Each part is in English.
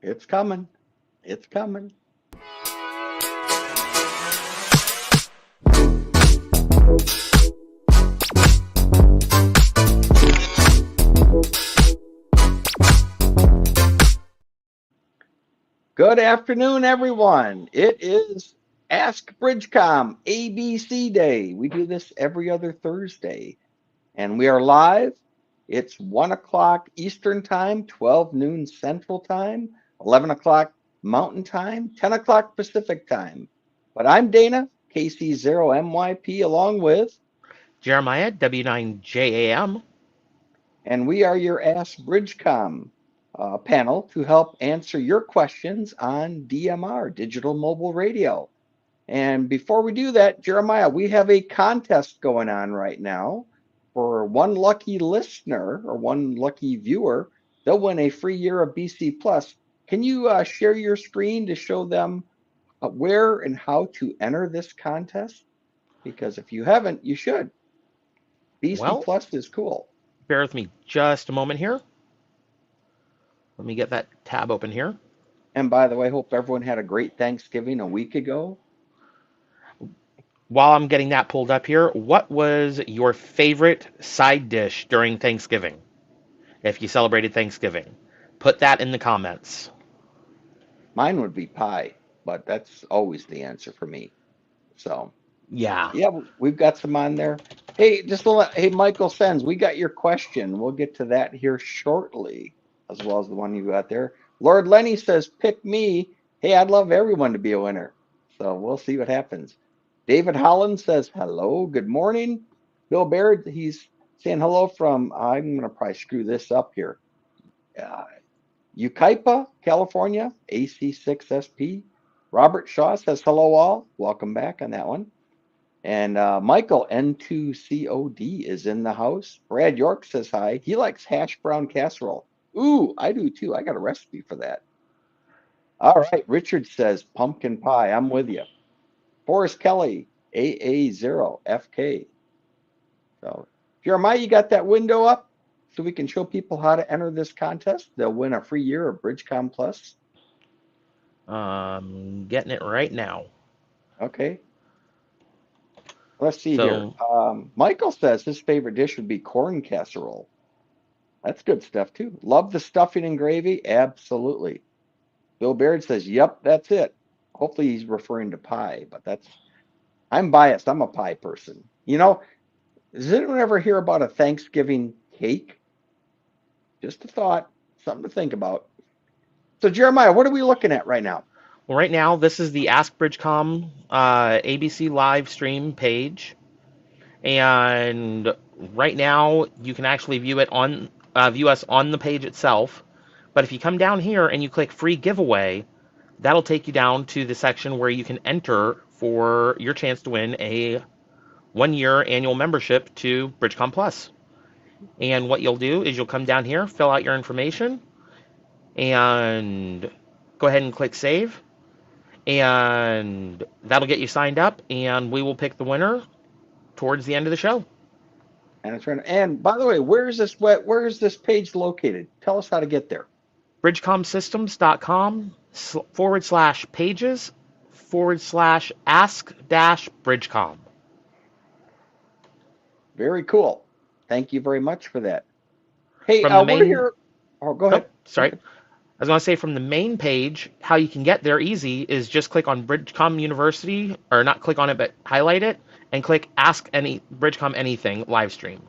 It's coming. It's coming. Good afternoon, everyone. It is Ask BridgeCom ABC Day. We do this every other Thursday, and we are live. It's 1 o'clock Eastern Time, 12 noon Central Time, 11 o'clock Mountain Time, 10 o'clock Pacific Time. But I'm Dana, WCØMYP, along with Jeremiah, W9JAM. And we are your Ask BridgeCom panel to help answer your questions on DMR, Digital Mobile Radio. And before we do that, Jeremiah, we have a contest going on right now for one lucky listener or one lucky viewer. They'll win a free year of BC Plus. Can you share your screen to show them where and how to enter this contest? Because if you haven't, you should. BC Plus is cool. Bear with me just a moment here. Let me get that tab open here. And by the way, hope everyone had a great Thanksgiving a week ago. While I'm getting that pulled up here, what was your favorite side dish during Thanksgiving? If you celebrated Thanksgiving, put that in the comments. Mine would be pie, but that's always the answer for me. So, yeah, we've got some on there. Hey, hey, Michael Sens, we got your question. We'll get to that here shortly, as well as the one you got there. Lord Lenny says, pick me. Hey, I'd love everyone to be a winner. So we'll see what happens. David Holland says, hello, good morning. Bill Baird, he's saying hello from, I'm going to probably screw this up here. WCØMYP, California, AC6SP. Robert Shaw says, hello all. Welcome back on that one. And Michael, N2COD, is in the house. Brad York says hi. He likes hash brown casserole. Ooh, I do too. I got a recipe for that. All right. Richard says pumpkin pie. I'm with you. Forrest Kelly, AA0FK. So, Jeremiah, you got that window up so we can show people how to enter this contest? They'll win a free year of BridgeCom Plus. Getting it right now. Okay. Let's see here. Michael says his favorite dish would be corn casserole. That's good stuff, too. Love the stuffing and gravy? Absolutely. Bill Baird says, yep, that's it. Hopefully he's referring to pie, but I'm biased. I'm a pie person. You know, does anyone ever hear about a Thanksgiving cake? Just a thought, something to think about. So, Jeremiah, what are we looking at right now? Well, right now, this is the Ask BridgeCom ABC live stream page. And right now, you can actually view us on the page itself. But if you come down here and you click free giveaway, that'll take you down to the section where you can enter for your chance to win a 1-year annual membership to BridgeCom Plus. And what you'll do is you'll come down here, fill out your information, and go ahead and click save. And that'll get you signed up, and we will pick the winner towards the end of the show. And by the way, where is this page located? Tell us how to get there. bridgecomsystems.com/pages/ask-bridgecom. Very cool. Thank you very much for that. Hey, we're here. Oh, go ahead. Sorry. I was going to say, from the main page, how you can get there easy is just click on BridgeCom University, or not click on it, but highlight it, and click Ask BridgeCom Anything live stream.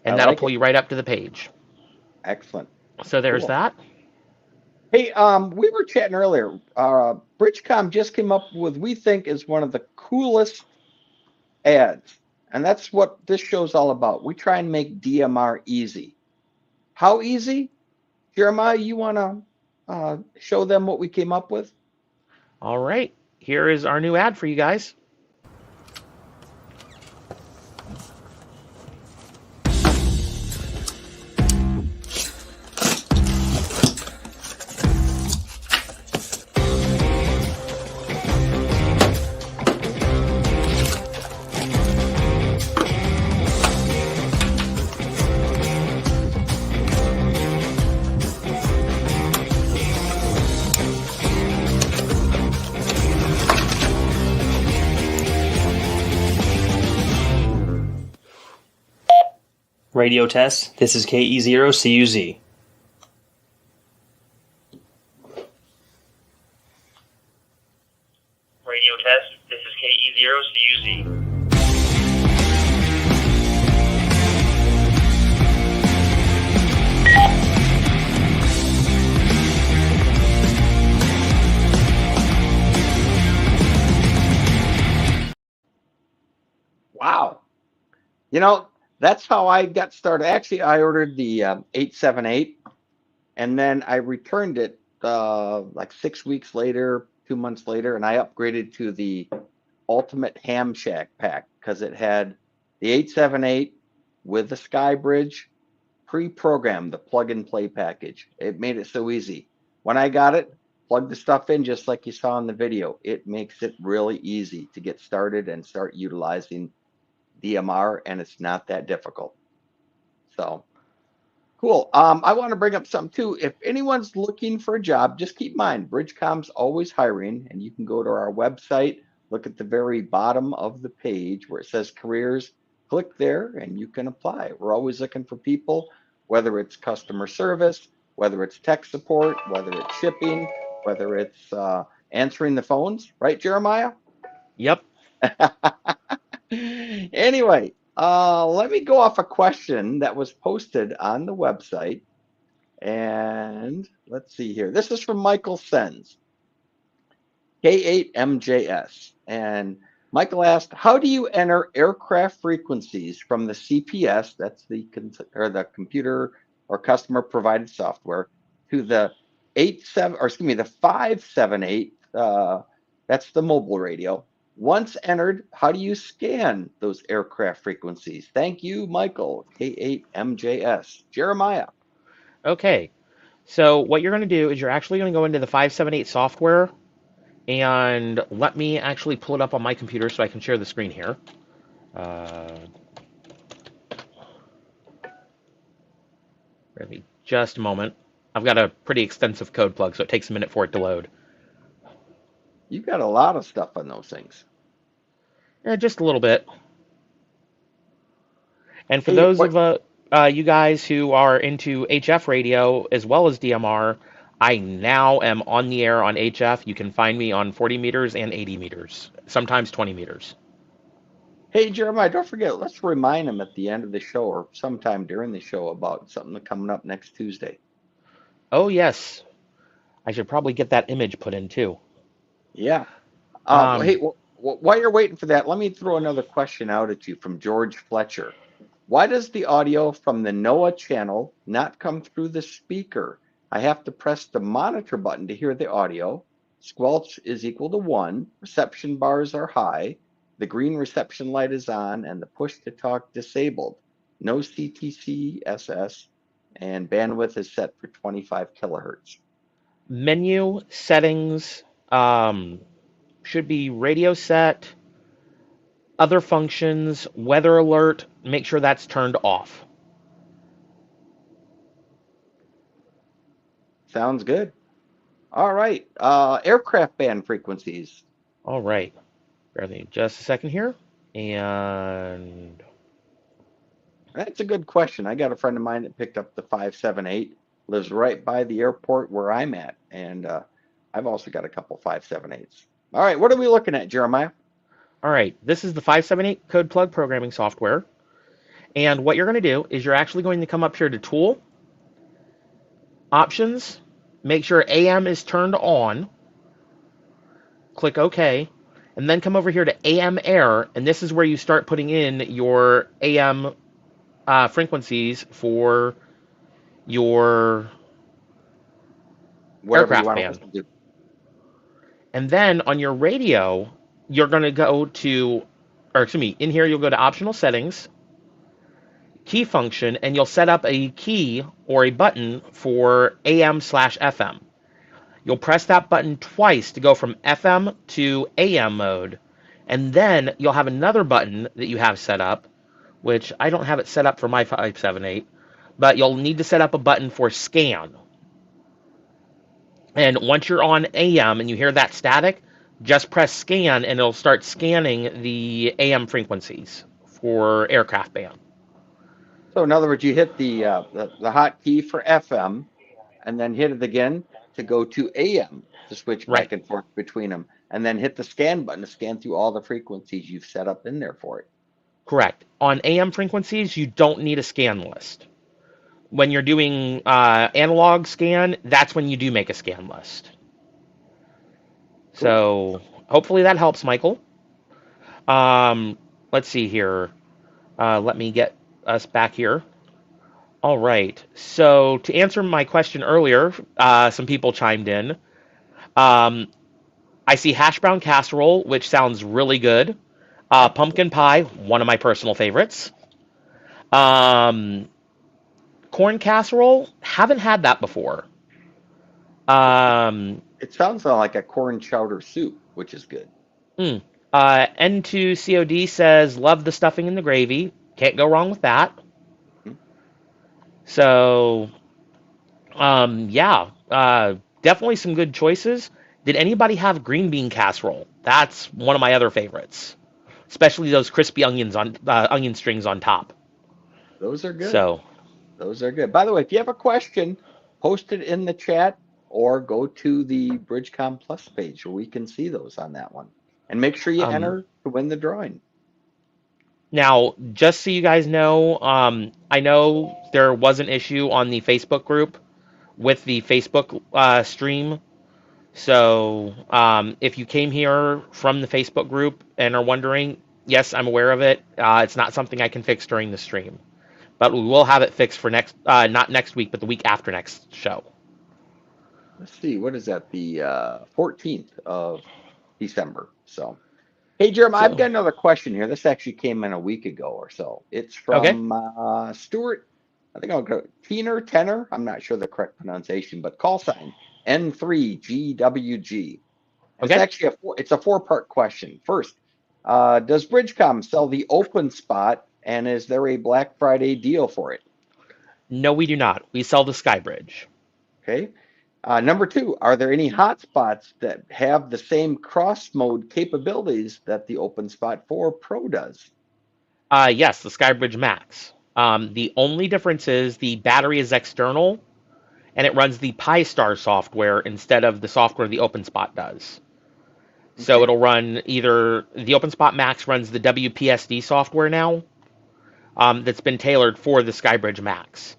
And that'll pull you right up to the page. Excellent. So there's that. Hey, we were chatting earlier. BridgeCom just came up with, we think, is one of the coolest ads. And that's what this show's all about. We try and make DMR easy. How easy? Jeremiah, you want to show them what we came up with? All right. Here is our new ad for you guys. Radio test, this is KE0CUZ. Radio test, this is KE0CUZ. Wow. You know, that's how I got started. Actually, I ordered the 878 and then I returned it like 6 weeks later, 2 months later, and I upgraded to the Ultimate Ham Shack pack because it had the 878 with the Sky Bridge pre-programmed, the plug and play package. It made it so easy. When I got it, plug the stuff in just like you saw in the video. It makes it really easy to get started and start utilizing DMR, and it's not that difficult. So cool. I want to bring up something too. If anyone's looking for a job, just keep in mind BridgeCom's always hiring, and you can go to our website, look at the very bottom of the page where it says careers, click there, and you can apply. We're always looking for people, whether it's customer service, whether it's tech support, whether it's shipping, whether it's answering the phones, right, Jeremiah? Yep. Anyway, let me go off a question that was posted on the website. And let's see here. This is from Michael Sens, K8MJS. And Michael asked, how do you enter aircraft frequencies from the CPS, that's the computer or customer provided software, to the 578, that's the mobile radio. Once entered, how do you scan those aircraft frequencies? Thank you, Michael, K8MJS. Jeremiah. Okay. So what you're going to do is you're actually going to go into the 578 software, and let me actually pull it up on my computer so I can share the screen here. Give me just a moment. I've got a pretty extensive code plug, so it takes a minute for it to load. You've got a lot of stuff on those things. Yeah, just a little bit. And for Hey, those what? of you guys who are into HF radio as well as DMR, I now am on the air on HF. You can find me on 40 meters and 80 meters, sometimes 20 meters. Hey, Jeremiah, don't forget, let's remind them at the end of the show or sometime during the show about something that's coming up next Tuesday. Oh, yes. I should probably get that image put in too. Yeah. Um, Hey, while you're waiting for that, let me throw another question out at you from George Fletcher. Why does the audio from the NOAA channel not come through the speaker? I have to press the monitor button to hear the audio. Squelch is equal to 1. Reception bars are high. The green reception light is on, and the push to talk disabled. No CTC SS, and bandwidth is set for 25 kilohertz. Menu settings should be radio set, other functions, weather alert, make sure that's turned off. Sounds good. All right. Aircraft band frequencies. All right. Bear with me just a second here. And That's a good question. I got a friend of mine that picked up the 578, lives right by the airport where I'm at. And I've also got a couple 578s. All right. What are we looking at, Jeremiah? all right, this is the 578 code plug programming software. And what you're going to do is you're actually going to come up here to Tool, Options, make sure AM is turned on, click OK, and then come over here to AM Air, and this is where you start putting in your AM frequencies for your Whatever you aircraft want to band. listen to. And then on your radio, you're going to go to, or excuse me, in here you'll go to Optional Settings, Key Function, and you'll set up a key or a button for AM/FM. You'll press that button twice to go from FM to AM mode. And then you'll have another button that you have set up, which I don't have it set up for my 578, but you'll need to set up a button for scan. And once you're on AM and you hear that static, just press scan and it'll start scanning the AM frequencies for aircraft band. So in other words, you hit the hotkey for FM and then hit it again to go to AM to switch Right. back and forth between them, and then hit the scan button to scan through all the frequencies you've set up in there for it. Correct. On AM frequencies, you don't need a scan list. When you're doing analog scan, that's when you do make a scan list. Cool. So hopefully that helps, Michael. Um, let's see here. Let me get us back here. All right. So to answer my question earlier, some people chimed in. Um, I see hash brown casserole, which sounds really good. Pumpkin pie, one of my personal favorites. Um, corn casserole, haven't had that before. Um, It sounds like a corn chowder soup, which is good. mm, N2COD says, love the stuffing and the gravy. Can't go wrong with that. Hmm. So, yeah, definitely some good choices. Did anybody have green bean casserole? That's one of my other favorites, especially those crispy onion strings on top. Those are good. So, Those are good. By the way, if you have a question, post it in the chat or go to the BridgeCom Plus page where we can see those on that one. And make sure you um, enter to win the drawing. now, just so you guys know, I know there was an issue on the Facebook group with the Facebook stream. So, if you came here from the Facebook group and are wondering, yes, I'm aware of it. It's not something I can fix during the stream, but we will have it fixed for not next week, but the week after next show. Let's see, what is that? The 14th of December. So, hey, Jeremy, I've So, got another question here. This actually came in a week ago or so. It's okay, from Stuart. I think I'll go Tenor. I'm not sure the correct pronunciation, but call sign N3GWG. And it's okay. actually it's a four-part question. First, does BridgeCom sell the open spot, and is there a Black Friday deal for it? No, we do not. We sell the Skybridge. Okay. Number two, are there any hotspots that have the same cross mode capabilities that the OpenSpot 4 Pro does? Yes, the Skybridge Max. The only difference is the battery is external and it runs the Pi-Star software instead of the software the OpenSpot does. So Okay. it'll run either the OpenSpot Max runs the WPSD software now, that's been tailored for the Skybridge Max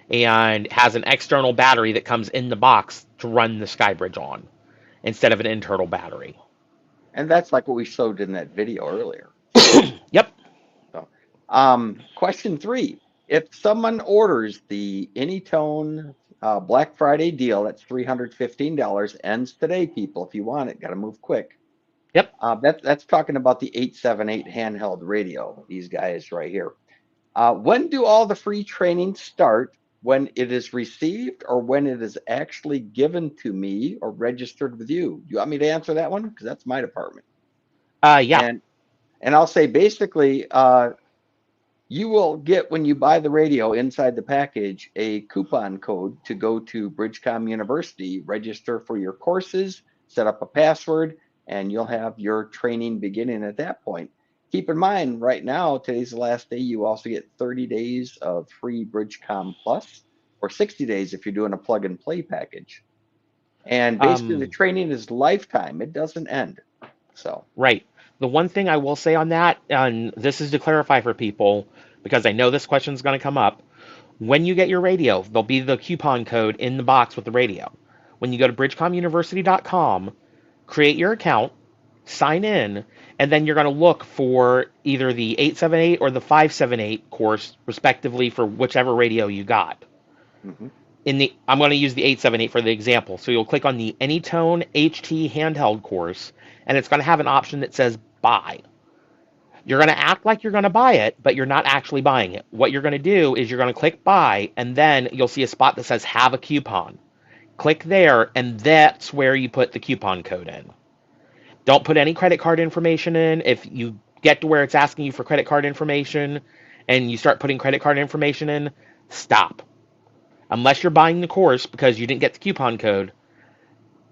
and has an external battery that comes in the box to run the Skybridge on instead of an internal battery. And that's like what we showed in that video earlier. So, Yep. so. Question three, if someone orders the Anytone Black Friday deal, that's $315, ends today, people. If you want it, got to move quick. Yep. That's talking about the 878 handheld radio, these guys right here. When do all the free trainings start? When it is received or when it is actually given to me or registered with you? Do you want me to answer that one? Because that's my department. Yeah. And I'll say basically, you will get when you buy the radio inside the package a coupon code to go to BridgeCom University, register for your courses, set up a password, and you'll have your training beginning at that point. Keep in mind, right now, today's the last day. You also get 30 days of free BridgeCom Plus or 60 days if you're doing a plug and play package. And basically, the Um, training is lifetime, it doesn't end. So, right. The one thing I will say on that, and this is to clarify for people, because I know this question is going to come up. When you get your radio, there'll be the coupon code in the box with the radio. When you go to bridgecomuniversity.com, create your account, sign in, and then you're going to look for either the 878 or the 578 course, respectively, for whichever radio you got. mhm. I'm going to use the 878 for the example. So you'll click on the Anytone HT handheld course, and it's going to have an option that says buy. You're going to act like you're going to buy it, but you're not actually buying it. What you're going to do is you're going to click buy, and then you'll see a spot that says have a coupon. Click there, and that's where you put the coupon code in. Don't put any credit card information in. If you get to where it's asking you for credit card information and you start putting credit card information in, stop. Unless you're buying the course because you didn't get the coupon code,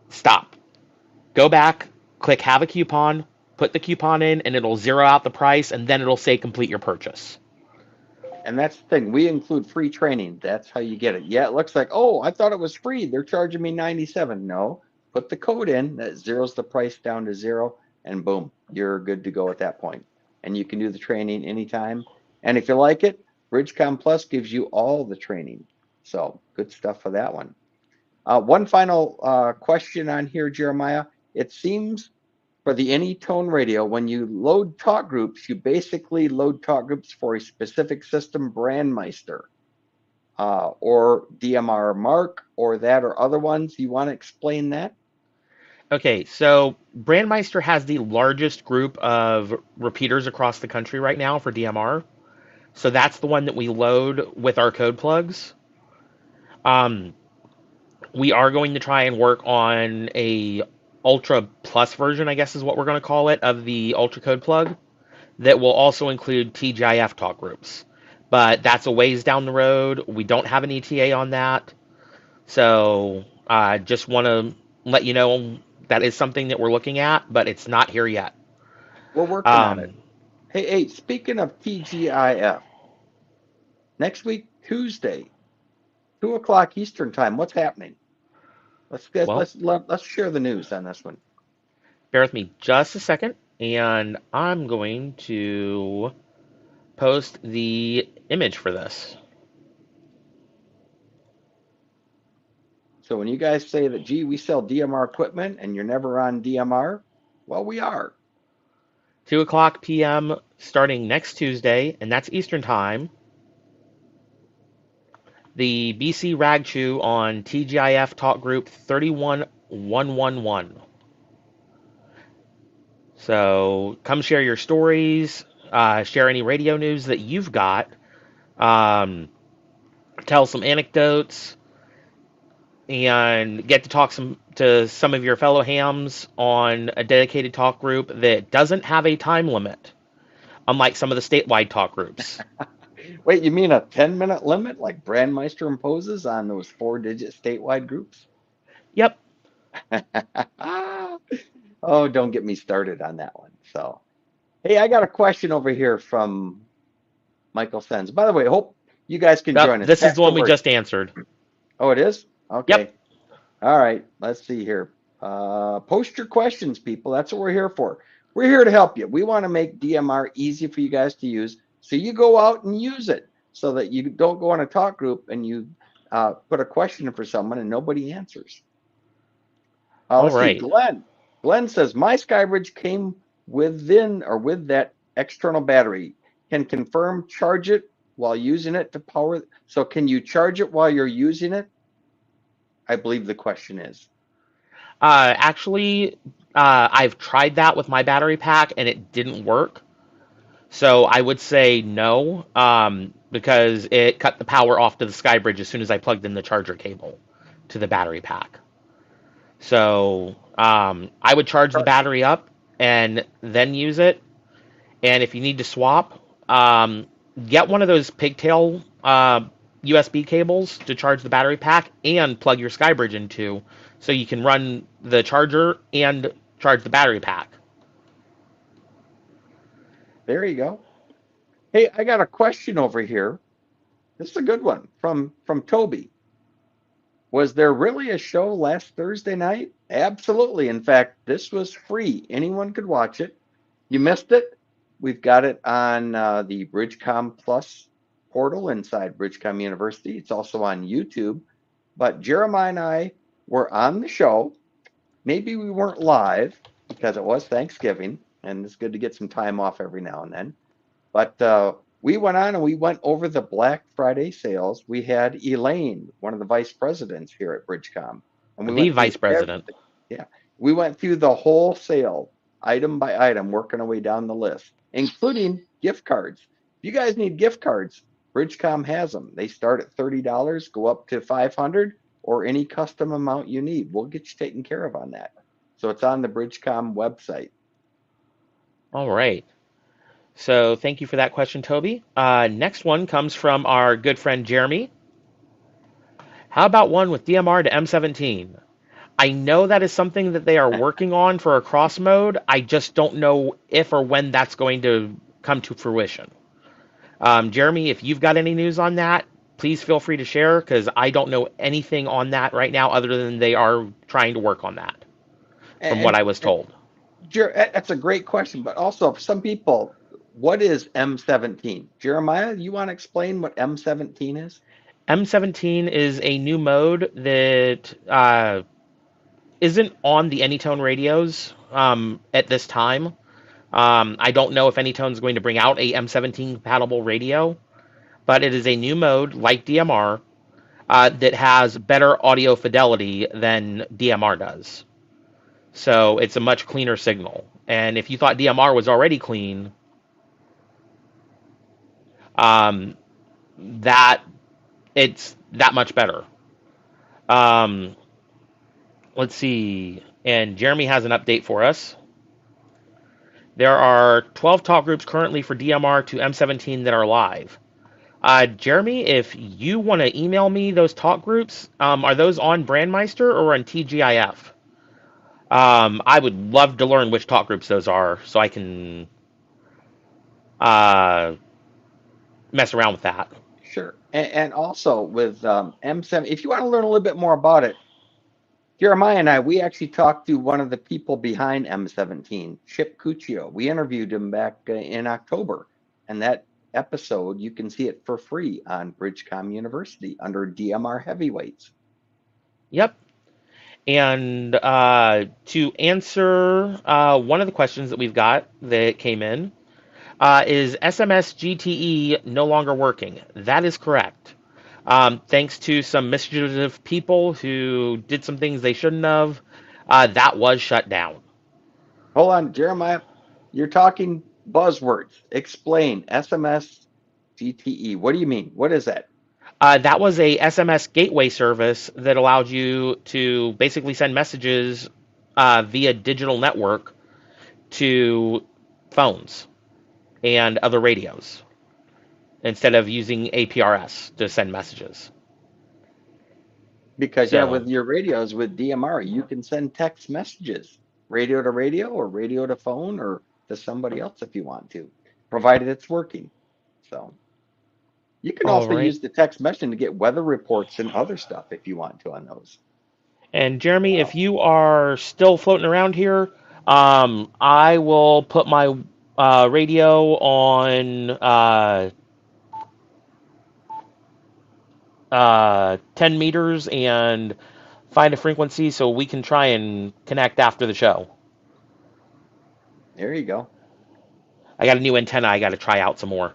stop. Go back, click have a coupon, put the coupon in, and it'll zero out the price, and then it'll say complete your purchase. And that's the thing. We include free training. That's how you get it. Yeah, it looks like, oh, I thought it was free. They're charging me 97. No, put the code in. That zeroes the price down to zero, and boom, you're good to go at that point. And you can do the training anytime. And if you like it, BridgeCom Plus gives you all the training. So good stuff for that one. One final question on here, Jeremiah. It seems for the Anytone radio, when you load talk groups, you basically load talk groups for a specific system, Brandmeister, or DMR Mark, or that, or other ones. You want to explain that? Okay, so Brandmeister has the largest group of repeaters across the country right now for DMR. So that's the one that we load with our code plugs. We are going to try and work on a Ultra Plus version, I guess is what we're going to call it, of the Ultra Code plug that will also include TGIF talk groups. But that's a ways down the road. We don't have an ETA on that. So I just want to let you know that is something that we're looking at, but it's not here yet. We're working on it. Hey, speaking of TGIF, next week, Tuesday, 2 o'clock Eastern time, what's happening? Well, Let's share the news on this one. bear with me just a second, and I'm going to post the image for this. So when you guys say that, gee, we sell DMR equipment and you're never on DMR, well, we are. 2 o'clock p.m. starting next Tuesday, and that's Eastern Time. The BC Ragchew on TGIF Talk Group 31111. So come share your stories, share any radio news that you've got, tell some anecdotes, and get to talk to some of your fellow hams on a dedicated talk group that doesn't have a time limit, unlike some of the statewide talk groups. Wait, you mean a 10-minute limit like Brandmeister imposes on those 4-digit statewide groups? Yep. Oh, don't get me started on that one. So, hey, I got a question over here from Michael Sens. By the way, I hope you guys can join us. This is the one we just answered. Oh, it is? Okay. Yep. All right. Let's see here. Post your questions, people. That's what we're here for. We're here to help you. We want to make DMR easy for you guys to use. So you go out and use it so that you don't go on a talk group and you put a question in for someone and nobody answers. Let's see. Glenn says, my SkyBridge came with that external battery. Can confirm charge it while using it to power. So can you charge it while you're using it? I believe the question is. Actually, I've tried that with my battery pack and it didn't work. So I would say no, because it cut the power off to the SkyBridge as soon as I plugged in the charger cable to the battery pack. So I would charge the battery up and then use it. And if you need to swap, get one of those pigtail USB cables to charge the battery pack and plug your SkyBridge into, so you can run the charger and charge the battery pack. There you go. Hey, I got a question over here. This is a good one from Toby. Was there really a show last Thursday night? Absolutely. In fact, this was free. Anyone could watch it. You missed it? We've got it on the BridgeCom Plus portal inside BridgeCom University. It's also on YouTube. But Jeremiah and I were on the show. Maybe we weren't live because it was Thanksgiving, and it's good to get some time off every now and then. But we went on and we went over the Black Friday sales. We had Elaine, one of the vice presidents here at BridgeCom. And the vice president. Yeah. We went through the whole sale, item by item, working our way down the list, including gift cards. If you guys need gift cards, BridgeCom has them. They start at $30, go up to $500, or any custom amount you need. We'll get you taken care of on that. So it's on the BridgeCom website. All right. So thank you for that question, Toby. Next one comes from our good friend Jeremy. How about one with DMR to M17? I know that is something that they are working on for a cross mode. I just don't know if or when that's going to come to fruition. Jeremy, if you've got any news on that, please feel free to share because I don't know anything on that right now other than they are trying to work on that, from what And, I was told. that's a great question, but also for some people, what is M17? Jeremiah, you want to explain what M17 is? M17 is a new mode that isn't on the Anytone radios at this time. I don't know if Anytone is going to bring out a M17 compatible radio, but it is a new mode like DMR that has better audio fidelity than DMR does. So it's a much cleaner signal. And if you thought DMR was already clean, um, that it's that much better. Um, let's see. And Jeremy has an update for us. There are 12 talk groups currently for DMR to M17 that are live. Jeremy, if you want to email me those talk groups, are those on Brandmeister or on TGIF? I would love to learn which talk groups those are so I can uh, mess around with that. Sure. And also with M7, if you want to learn a little bit more about it, Jeremiah and I, we actually talked to one of the people behind M17, Chip Cuccio. We interviewed him back in October. And that episode, you can see it for free on BridgeCom University under DMR Heavyweights. Yep. And to answer one of the questions that we've got that came in, is SMS GTE no longer working? That is correct. Thanks to some mischievous people who did some things they shouldn't have, that was shut down. Hold on, Jeremiah, you're talking buzzwords. Explain SMS GTE. What do you mean? What is that? That was a SMS gateway service that allowed you to basically send messages via digital network to phones and other radios instead of using APRS to send messages. Because yeah, So, with your radios with DMR, you can send text messages, radio to radio or radio to phone or to somebody else if you want to, provided it's working. So you can all also right. use the text messaging to get weather reports and other stuff if you want to on those. And Jeremy, if you are still floating around here, I will put my radio on 10 meters and find a frequency so we can try and connect after the show. There you go. I got a new antenna. I got to try out some more.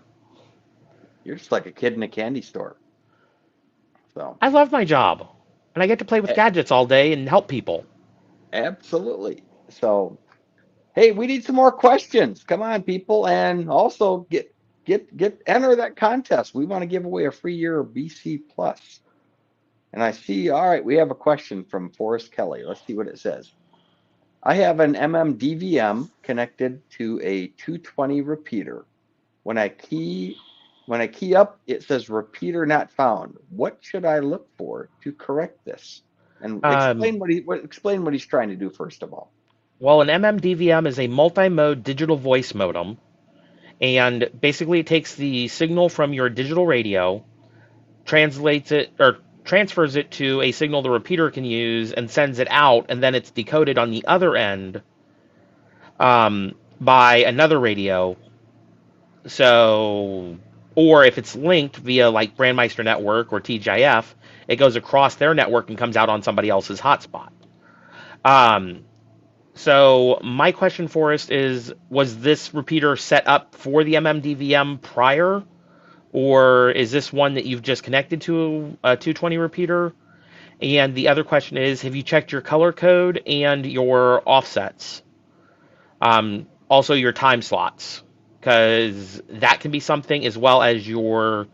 You're just like a kid in a candy store. So I love my job, and I get to play with a- gadgets all day and help people. absolutely. So hey, we need some more questions. Come on, people, and also get enter that contest. We want to give away a free year of BC Plus. And I see, all right, we have a question from Forrest Kelly. Let's see what it says. I have an DVM connected to a 220 repeater. When I key up, it says repeater not found. What should I look for to correct this? And Um, explain what he's trying to do first of all. well, an MMDVM is a multi-mode digital voice modem, and basically it takes the signal from your digital radio, translates it or transfers it to a signal the repeater can use, and sends it out, and then it's decoded on the other end by another radio. So, or if it's linked via like Brandmeister network or TGIF, it goes across their network and comes out on somebody else's hotspot. Um, so my question, Forrest, is: was this repeater set up for the MMDVM prior, or is this one that you've just connected to a 220 repeater? And the other question is: have you checked your color code and your offsets? Also, your time slots, because that can be something, as well as your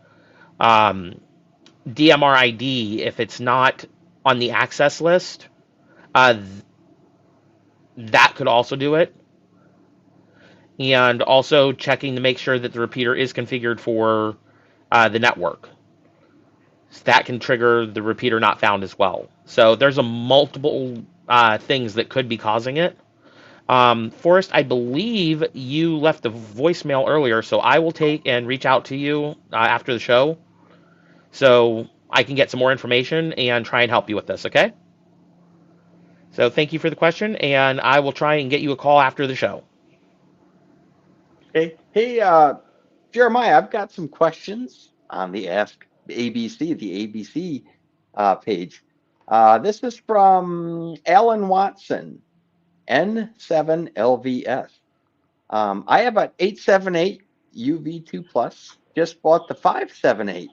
DMR ID. If it's not on the access list, uh, that could also do it. And also checking to make sure that the repeater is configured for the network. So that can trigger the repeater not found as well. So there's a multiple things that could be causing it. Forrest, I believe you left a voicemail earlier, so I will take and reach out to you after the show so I can get some more information and try and help you with this, okay? So thank you for the question, and I will try and get you a call after the show. Hey, Jeremiah, I've got some questions on the Ask ABC, the ABC page. This is from Alan Watson, N7LVS. I have an 878 UV2 Plus, just bought the 578,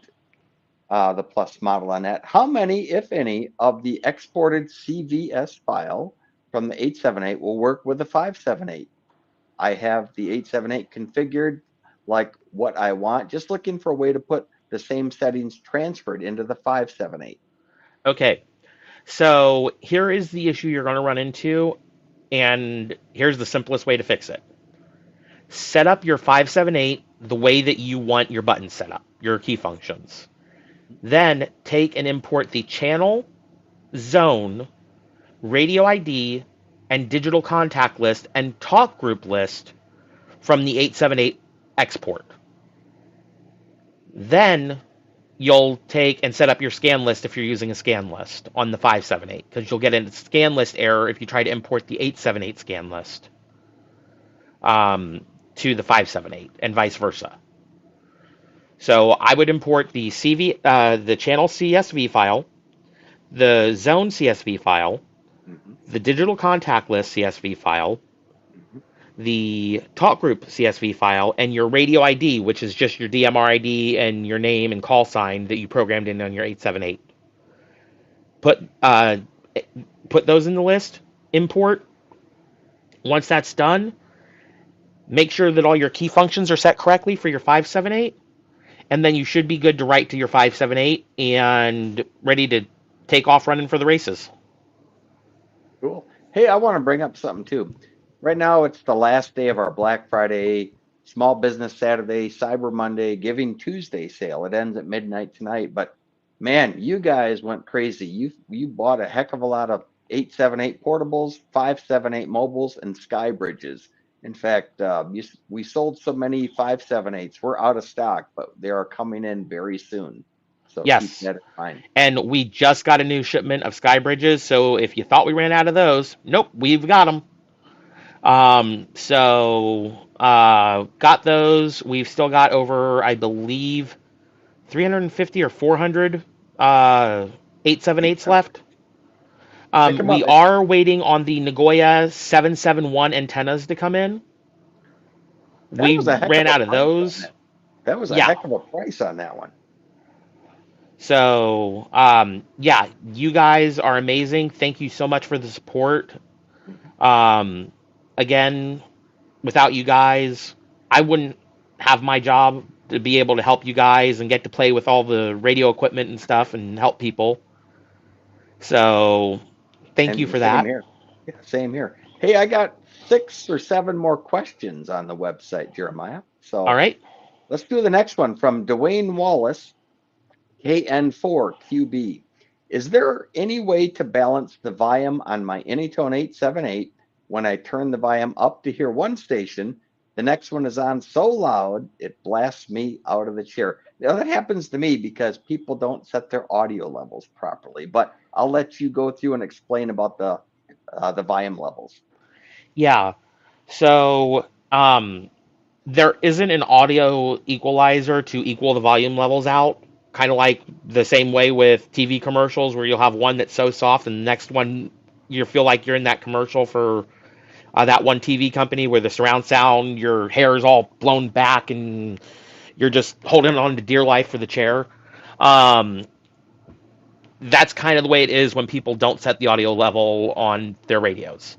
the Plus model on that. How many, if any, of the exported CVS file from the 878 will work with the 578? I have the 878 configured like what I want, just looking for a way to put the same settings transferred into the 578. Okay, so here is the issue you're going to run into, and here's the simplest way to fix it. Set up your 578 the way that you want your buttons set up, your key functions. Then take and import the channel, zone, radio ID, and digital contact list and talk group list from the 878 export. Then you'll take and set up your scan list if you're using a scan list on the 578, because you'll get a scan list error if you try to import the 878 scan list to the 578 and vice versa. So I would import the the channel CSV file, the zone CSV file, the digital contact list CSV file, the talk group CSV file, and your radio ID, which is just your DMR ID and your name and call sign that you programmed in on your 878. Put those in the list, import. Once that's done, make sure that all your key functions are set correctly for your 578, and then you should be good to write to your 578 and ready to take off running for the races. Cool. Hey, I want to bring up something too. Right now, it's the last day of our Black Friday, Small Business Saturday, Cyber Monday, Giving Tuesday sale. It ends at midnight tonight. But man, you guys went crazy. You bought a heck of a lot of 878 portables, 578 mobiles, and sky bridges. In fact, we sold so many 578s. We're out of stock, but they are coming in very soon. So keep Yes. that in mind. And we just got a new shipment of sky bridges, so if you thought we ran out of those, nope, we've got them. Got those. We've still got over, I believe, 350 or 400 878s left. We are waiting on the Nagoya 771 antennas to come in. We ran out of those. That was a heck of a price on that one. So, yeah, you guys are amazing. Thank you so much for the support. Again, without you guys, I wouldn't have my job to be able to help you guys and get to play with all the radio equipment and stuff and help people. So, thank you for that. Same here. Yeah, same here. Hey, I got 6 or 7 more questions on the website, Jeremiah. So, all right, let's do the next one from Dwayne Wallace, KN4QB. Is there any way to balance the volume on my Anytone 878 when I turn the volume up to hear one station? The next one is on so loud it blasts me out of the chair. Now that happens to me because people don't set their audio levels properly. But I'll let you go through and explain about the volume levels. Yeah. So there isn't an audio equalizer to equal the volume levels out. Kind of like the same way with TV commercials, where you'll have one that's so soft, and the next one you feel like you're in that commercial for that one TV company where the surround sound, your hair is all blown back, and you're just holding on to dear life for the chair. That's kind of the way it is when people don't set the audio level on their radios.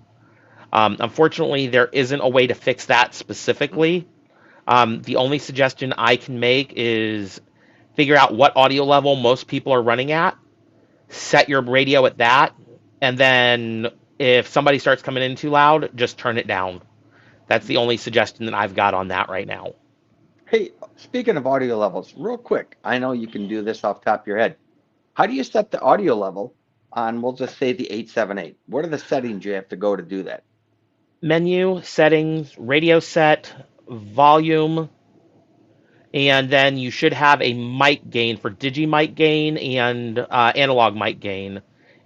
Unfortunately, there isn't a way to fix that specifically. The only suggestion I can make is figure out what audio level most people are running at, set your radio at that, and then if somebody starts coming in too loud, just turn it down. That's the only suggestion that I've got on that right now. Hey, speaking of audio levels, real quick, I know you can do this off the top of your head. How do you set the audio level on, we'll just say the 878? What are the settings you have to go to do that? menu, settings, radio set, volume, and then you should have a mic gain for digi mic gain and analog mic gain.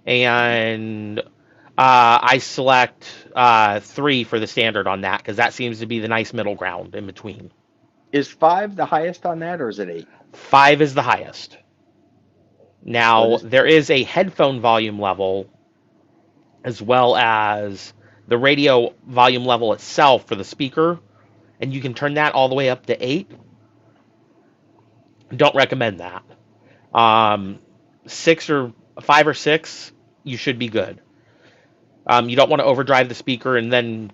And I select 3 for the standard on that because that seems to be the nice middle ground in between. Is 5 the highest on that, or is it 8? 5 is the highest. So Now, this, there is a headphone volume level as well as the radio volume level itself for the speaker, and you can turn that all the way up to 8. Don't recommend that. 6 or 5 or 6, you should be good. You don't want to overdrive the speaker and then,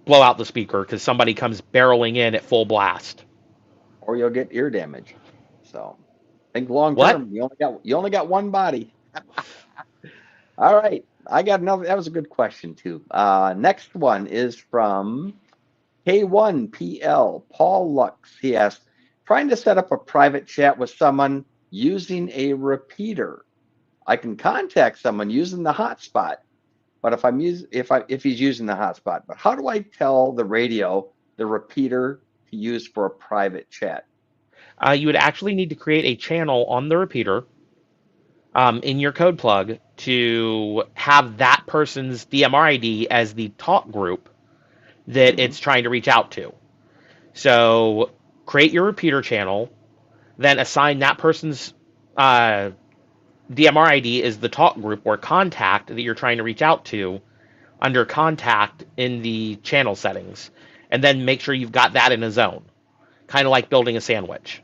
blow out the speaker because somebody comes barreling in at full blast. or you'll get ear damage. So think long What? term. You only got one body. All right. I got another. That was a good question too. Next one is from K1PL Paul Lux. He asked, trying to set up a private chat with someone using a repeater. I can contact someone using the hotspot, but if he's using the hotspot, but how do I tell the radio the repeater to use for a private chat? You would actually need to create a channel on the repeater in your code plug to have that person's DMR ID as the talk group that Mm-hmm. it's trying to reach out to. So create your repeater channel, then assign that person's DMR ID as the talk group or contact that you're trying to reach out to under contact in the channel settings. And then make sure you've got that in a zone, kind of like building a sandwich.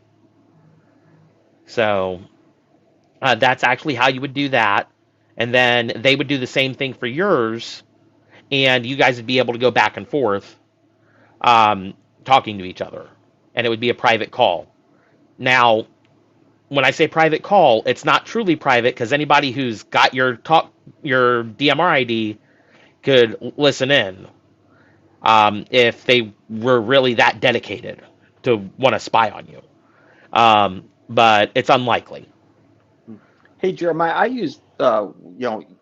So that's actually how you would do that. And then they would do the same thing for yours, and you guys would be able to go back and forth talking to each other. And it would be a private call. Now, when I say private call, it's not truly private because anybody who's got your DMR ID could listen in if they were really that dedicated to want to spy on you. But it's unlikely. Hey Jeremiah, I use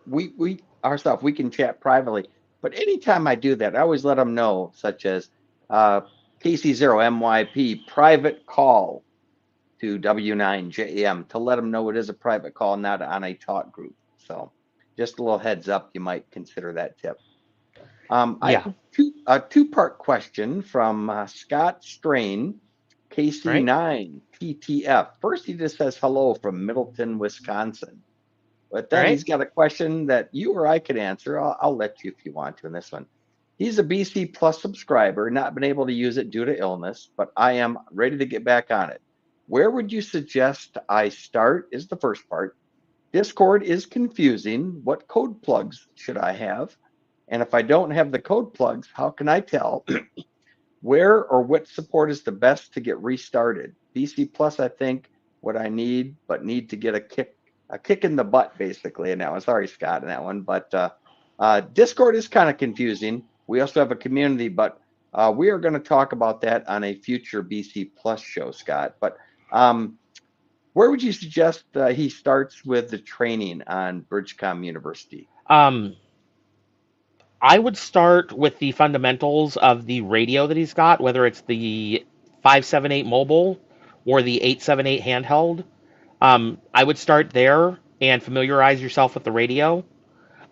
we our stuff we can chat privately, but anytime I do that, I always let them know, such as KC0MYP private call to W9JM to let them know it is a private call, not on a talk group. So just a little heads up, you might consider that tip. I Yeah. have a two-part question from Scott Strain, KC9 TTF. First, he just says hello from Middleton, Wisconsin. But then Right. he's got a question that you or I could answer. I'll let you if you want to in this one. He's a BC Plus subscriber, not been able to use it due to illness, but I am ready to get back on it. Where would you suggest I start is the first part. Discord is confusing. What code plugs should I have? And if I don't have the code plugs, how can I tell where or what support is the best to get restarted? BC Plus, I think, what I need, but need to get a kick in the butt, basically, in that one. Sorry, Scott, in that one. But Discord is kind of confusing. We also have a community, but we are going to talk about that on a future BC Plus show, Scott. But where would you suggest he starts with the training on BridgeCom University? I would start with the fundamentals of the radio that he's got, whether it's the 578 mobile or the 878 handheld. I would start there and familiarize yourself with the radio.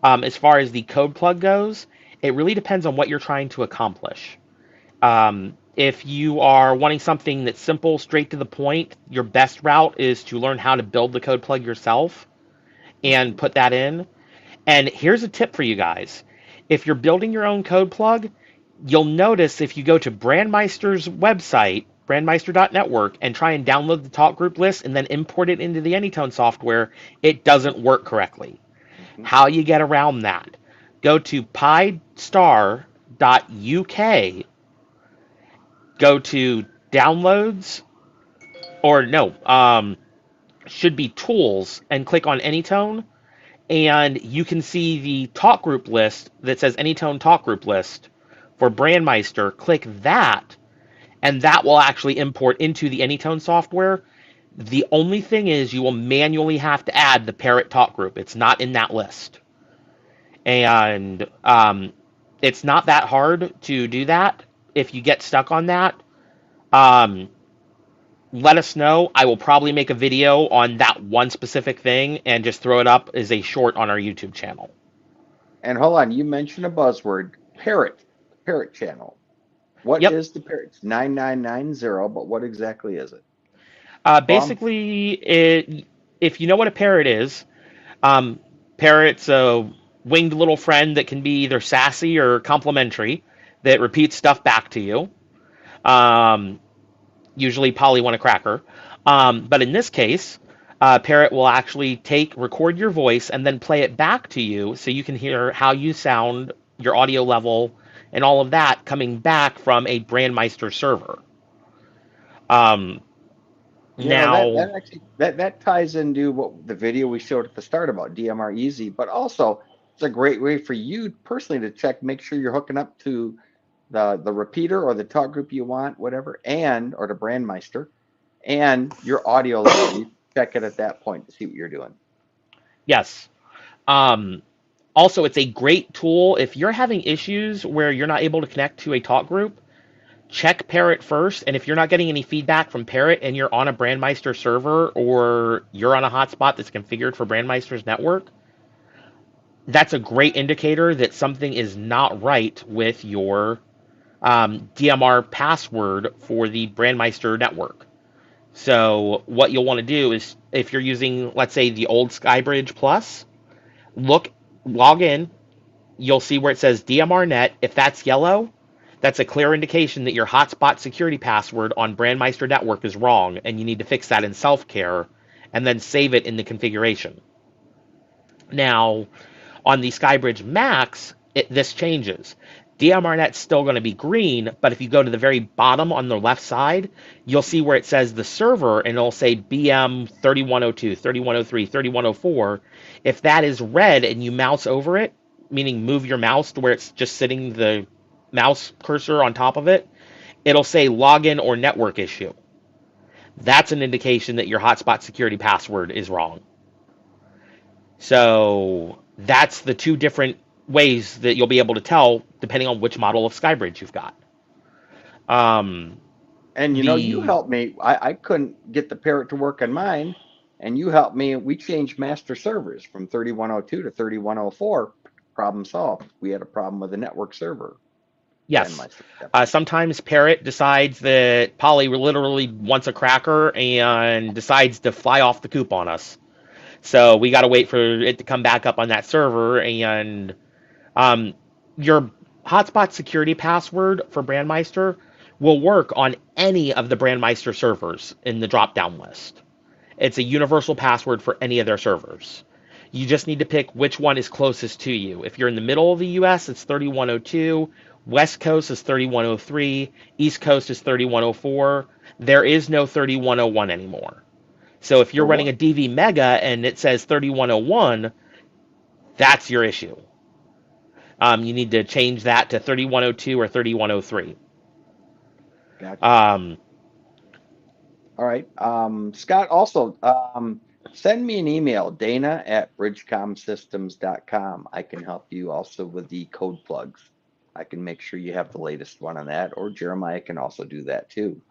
As far as the code plug goes, it really depends on what you're trying to accomplish. If you are wanting something that's simple, straight to the point, your best route is to learn how to build the code plug yourself and put that in. And here's a tip for you guys. If you're building your own code plug, you'll notice if you go to Brandmeister's website, brandmeister.network, and try and download the talk group list and then import it into the Anytone software, it doesn't work correctly. How you get around that? Go to pistar.uk, go to downloads, or no, should be tools, and click on Anytone, and you can see the talk group list that says Anytone talk group list for Brandmeister. Click that, and that will actually import into the Anytone software. The only thing is you will manually have to add the Parrot talk group. It's not in that list. And It's not that hard to do that. If you get stuck on that, um, let us know. I will probably make a video on that one specific thing and just throw it up as a short on our YouTube channel. And hold on, you mentioned a buzzword, parrot, parrot channel. What Yep. is the parrot? It's 9990, but what exactly is it? From? Basically, if you know what a parrot is, um, parrot's a winged little friend that can be either sassy or complimentary that repeats stuff back to you. Um, Usually Polly want a cracker. But in this case, Parrot will actually record your voice, and then play it back to you so you can hear how you sound, your audio level, and all of that coming back from a Brandmeister server. Um, That Now, actually that ties into what the video we showed at the start about DMR easy, but also it's a great way for you personally to check, make sure you're hooking up to the repeater or the talk group you want, whatever, and or the Brandmeister, and your audio level. You check it at that point to see what you're doing. yes. Um, Also, it's a great tool if you're having issues where you're not able to connect to a talk group. Check Parrot first, and if you're not getting any feedback from Parrot and you're on a Brandmeister server or you're on a hotspot that's configured for Brandmeister's network, that's a great indicator that something is not right with your DMR password for the Brandmeister network. So what you'll want to do is, if you're using, let's say, the old Skybridge Plus, log in. You'll see where it says DMRNet. If that's yellow, that's a clear indication that your hotspot security password on Brandmeister network is wrong, and you need to fix that in self-care, and then save it in the configuration. Now, on the Skybridge Max, this changes. DMRNet's still going to be green, but if you go to the very bottom on the left side, you'll see where it says the server, and it'll say BM 3102, 3103, 3104. If that is red and you mouse over it, meaning move your mouse to where it's just sitting the mouse cursor on top of it, it'll say login or network issue. That's an indication that your hotspot security password is wrong. So that's the two different ways that you'll be able to tell depending on which model of Skybridge you've got. And you The helped me. I couldn't get the parrot to work on mine, and you helped me. We changed master servers from 3102 to 3104. Problem solved. We had a problem with the network server. Yes. Sometimes Parrot decides that Polly literally wants a cracker and decides to fly off the coop on us. So we got to wait for it to come back up on that server. And your hotspot security password for Brandmeister will work on any of the Brandmeister servers in the drop-down list. It's a universal password for any of their servers. You just need to pick which one is closest to you. If you're in the middle of the US, it's 3102. West Coast is 3103. East Coast is 3104. There is no 3101 anymore. So if you're running a DV Mega and it says 3101, that's your issue. You need to change that to 3102 or 3103. Gotcha. All right. Scott, also send me an email, dana@bridgecomsystems.com. I can help you also with the code plugs. I can make sure you have the latest one on that, or Jeremiah can also do that too.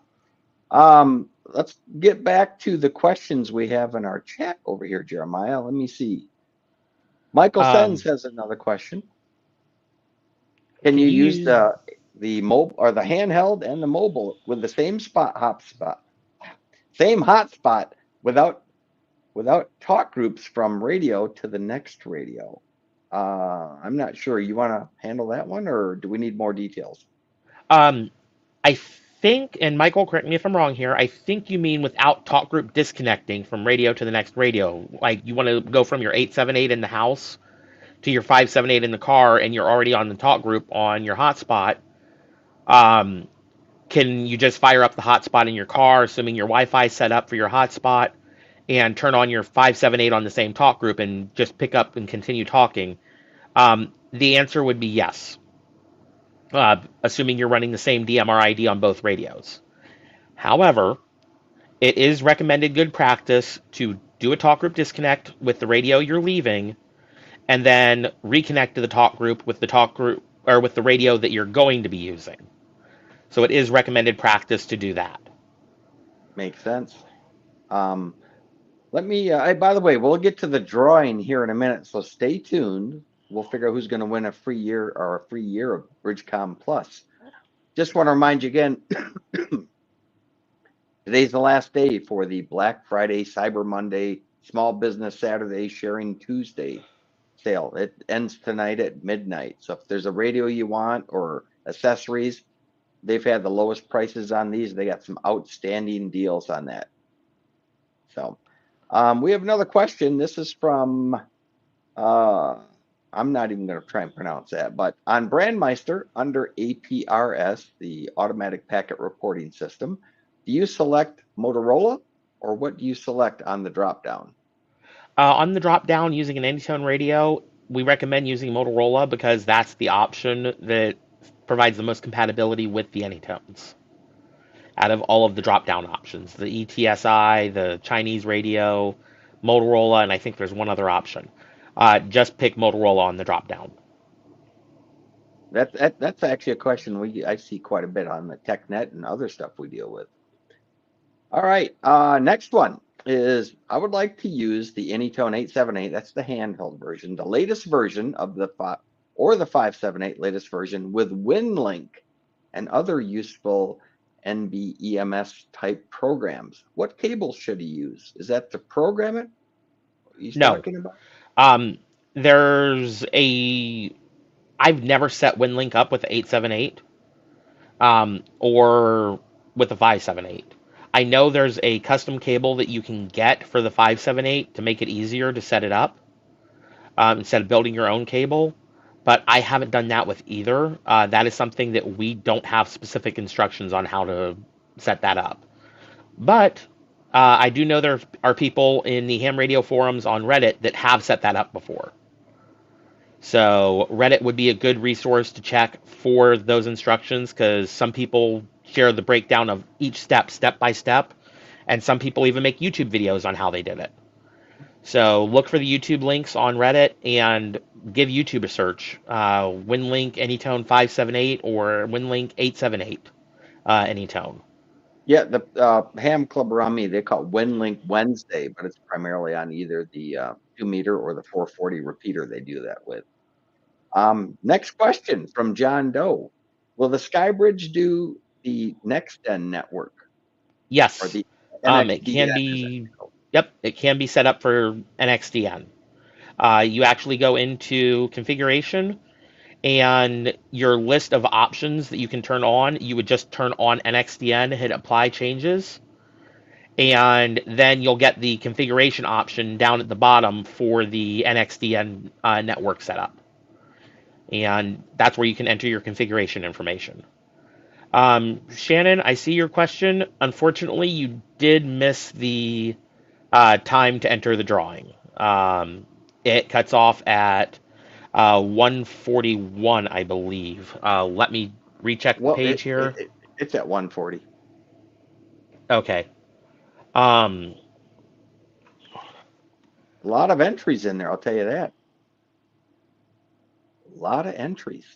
Let's get back to the questions we have in our chat over here, Jeremiah. Let me see. Michael Sens has another question. Can you use the mobile or the handheld and the mobile with the same same hotspot without talk groups from radio to the next radio? I'm not sure. You want to handle that one, or do we need more details? I think, and Michael, correct me if I'm wrong here, I think you mean without talk group disconnecting from radio to the next radio. Like you want to go from your 878 in the house to your 578 in the car, and you're already on the talk group on your hotspot. Can you just fire up the hotspot in your car, assuming your Wi-Fi is set up for your hotspot, and turn on your 578 on the same talk group and just pick up and continue talking? The answer would be yes, assuming you're running the same DMR ID on both radios. However, it is recommended good practice to do a talk group disconnect with the radio you're leaving, and then reconnect to the talk group with the talk group or with the radio that you're going to be using. So it is recommended practice to do that. Makes sense. Let me, by the way, we'll get to the drawing here in a minute, so stay tuned. We'll figure out who's going to win a free year of BridgeCom Plus. Just want to remind you again, today's the last day for the Black Friday, Cyber Monday, Small Business Saturday, Sharing Tuesday sale. It ends tonight at midnight. So if there's a radio you want or accessories, they've had the lowest prices on these. They got some outstanding deals on that. So we have another question. This is from, I'm not even going to try and pronounce that, but on Brandmeister under APRS, the automatic packet reporting system, do you select Motorola or what do you select on the drop down? On the drop down using an Anytone radio, we recommend using Motorola because that's the option that provides the most compatibility with the Anytones out of all of the drop down options. The ETSI, the Chinese radio, Motorola, and I think there's one other option. Just pick Motorola on the drop down. That's actually a question I see quite a bit on the TechNet and other stuff we deal with. All right, next one is I would like to use the Anytone 878. That's the handheld version, the latest version of the 578 latest version with WinLink and other useful NBEMS type programs. What cable should he use? Is that to program it? He's No. talking about? There's a. I've never set WinLink up with the 878 or with the 578. I know there's a custom cable that you can get for the 578 to make it easier to set it up instead of building your own cable, but I haven't done that with either. That is something that we don't have specific instructions on how to set that up. But I do know there are people in the ham radio forums on Reddit that have set that up before. So Reddit would be a good resource to check for those instructions because some people share the breakdown of each step by step, and some people even make YouTube videos on how they did it. So look for the YouTube links on Reddit and give YouTube a search. WinLink Anytone 578 or WinLink 878 Anytone. Yeah, the Ham Club around me, they call it WinLink Wednesday, but it's primarily on either the 2-meter or the 440 repeater they do that with. Next question from John Doe. Will the Skybridge do the NextN network? Yes. Or the it can be. Yep, it can be set up for NXDN. You actually go into configuration and your list of options that you can turn on, you would just turn on NXDN, hit apply changes, and then you'll get the configuration option down at the bottom for the NXDN network setup. And that's where you can enter your configuration information. Shannon, I see your question. Unfortunately, you did miss the time to enter the drawing. It cuts off at 141, I believe. Let me recheck the page here. It's at 140. Okay. A lot of entries in there, I'll tell you that. A lot of entries.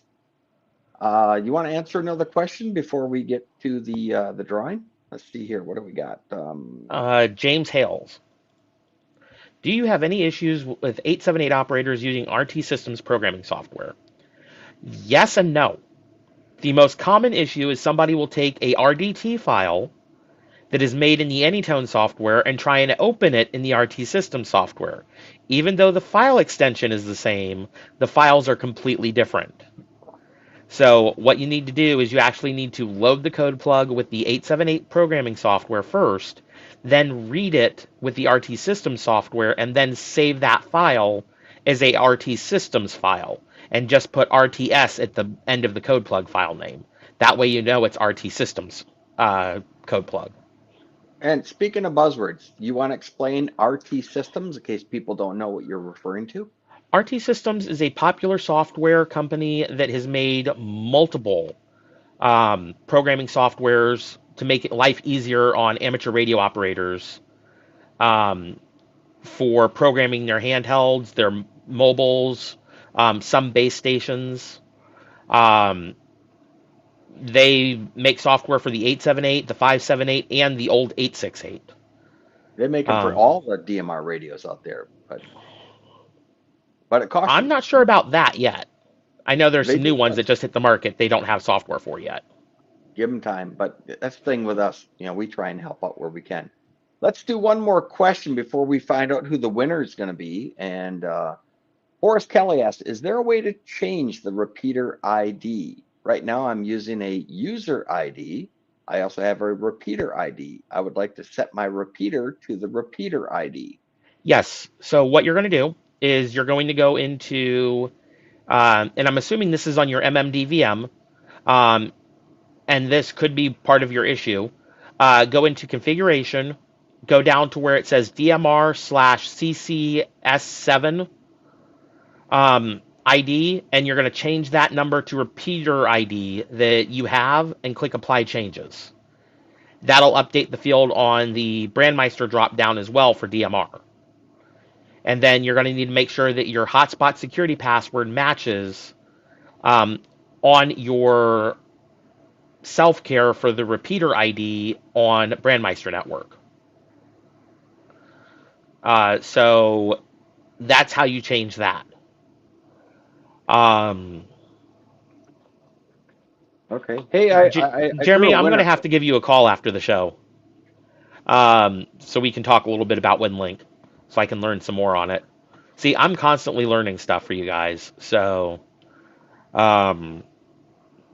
You want to answer another question before we get to the drawing? Let's see here. What do we got? James Hales. Do you have any issues with 878 operators using RT Systems programming software? Yes and no. The most common issue is somebody will take a RDT file that is made in the Anytone software and try and open it in the RT Systems software. Even though the file extension is the same, the files are completely different. So what you need to do is you actually need to load the code plug with the 878 programming software first, then read it with the RT Systems software, and then save that file as a RT Systems file, and just put RTS at the end of the code plug file name. That way you know it's RT Systems code plug. And speaking of buzzwords, you want to explain RT Systems in case people don't know what you're referring to? RT Systems is a popular software company that has made multiple programming softwares to make life easier on amateur radio operators for programming their handhelds, their mobiles, some base stations. Um, they make software for the 878, the 578, and the old 868. They make them for Um, all the DMR radios out there, but it costs I'm you. not sure about that yet. I know there's They some new do, ones but that just hit the market they don't have software for yet. give them time. But that's the thing with us. We try and help out where we can. Let's do one more question before we find out who the winner is going to be. And Horace Kelly asked, is there a way to change the repeater ID? Right now, I'm using a user ID. I also have a repeater ID. I would like to set my repeater to the repeater ID. Yes. So what you're going to do is you're going to go into, and I'm assuming this is on your MMDVM, um, and this could be part of your issue. Go into configuration, go down to where it says DMR slash CCS7 ID, and you're going to change that number to repeater ID that you have and click apply changes. That'll update the field on the Brandmeister drop down as well for DMR. And then you're going to need to make sure that your hotspot security password matches um, on your self-care for the repeater ID on Brandmeister network. So that's how you change that. Um, Okay. Hey, I drew Jeremy, a I'm going to winner. have to give you a call after the show, so we can talk a little bit about WinLink, so I can learn some more on it. See, I'm constantly learning stuff for you guys. So, um,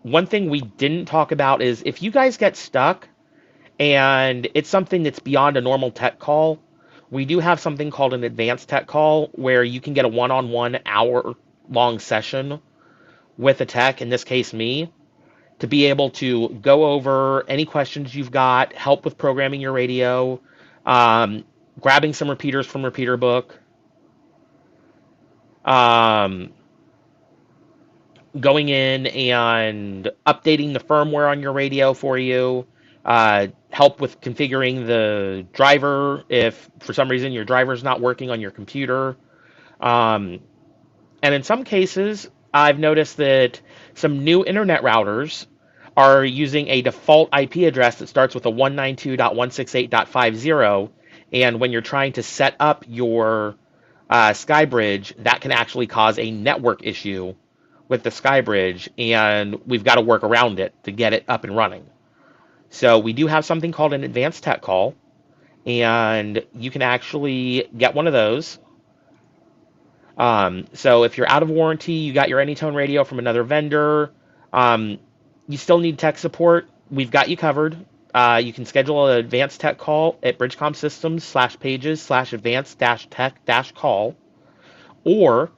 one thing we didn't talk about is if you guys get stuck and it's something that's beyond a normal tech call, we do have something called an advanced tech call where you can get a one-on-one hour-long session with a tech, in this case me, to be able to go over any questions you've got, help with programming your radio, um, grabbing some repeaters from Repeater Book, um, going in and updating the firmware on your radio for you, help with configuring the driver if for some reason your driver's not working on your computer. Um, and in some cases, I've noticed that some new internet routers are using a default IP address that starts with a 192.168.50. And when you're trying to set up your SkyBridge, that can actually cause a network issue with the SkyBridge, and we've got to work around it to get it up and running. So we do have something called an advanced tech call, and you can actually get one of those. So if you're out of warranty, you got your Anytone radio from another vendor, um, you still need tech support, we've got you covered. You can schedule an advanced tech call at BridgeCom Systems/pages/advanced-tech-call, or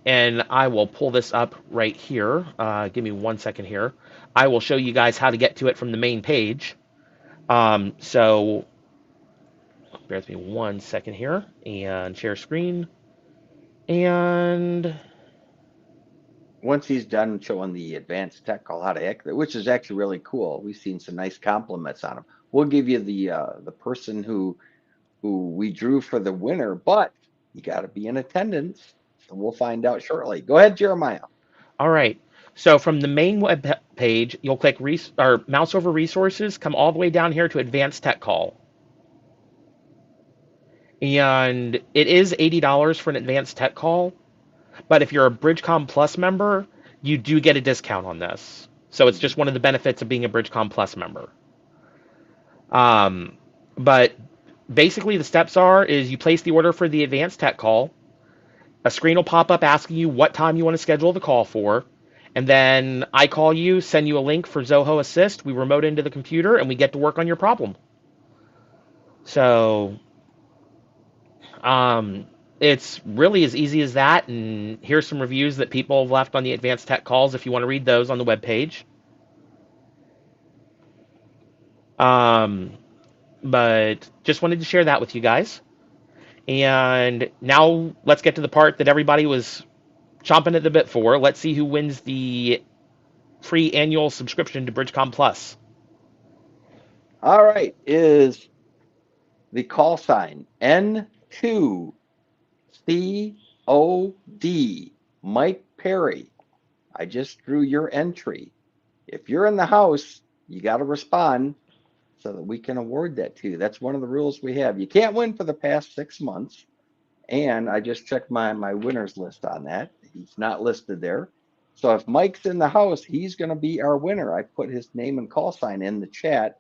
and I will pull this up right here. Give me 1 second here. I will show you guys how to get to it from the main page. So bear with me 1 second here and share screen. And Once he's done showing the advanced tech call how to activate, which is actually really cool. We've seen some nice compliments on him. We'll give you the person who we drew for the winner, but you got to be in attendance. So we'll find out shortly. Go ahead, Jeremiah. all right. So from the main web page, you'll click or mouse over resources, come all the way down here to advanced tech call. And it is $80 for an advanced tech call. But if you're a BridgeCom Plus member, you do get a discount on this. So it's just one of the benefits of being a BridgeCom Plus member. But basically the steps is you place the order for the advanced tech call. A screen will pop up asking you what time you want to schedule the call for. And then I call you, send you a link for Zoho Assist. We remote into the computer and we get to work on your problem. So it's really as easy as that. And here's some reviews that people have left on the advanced tech calls if you want to read those on the webpage. But just wanted to share that with you guys. And now let's get to the part that everybody was chomping at the bit for. Let's see who wins the free annual subscription to BridgeCom Plus. All right, is the call sign N2COD Mike Perry. I just drew your entry. If you're in the house, you got to respond so that we can award that to you. That's one of the rules we have. You can't win for the past 6 months. And I just checked my winners list on that. He's not listed there. So if Mike's in the house, he's going to be our winner. I put his name and call sign in the chat.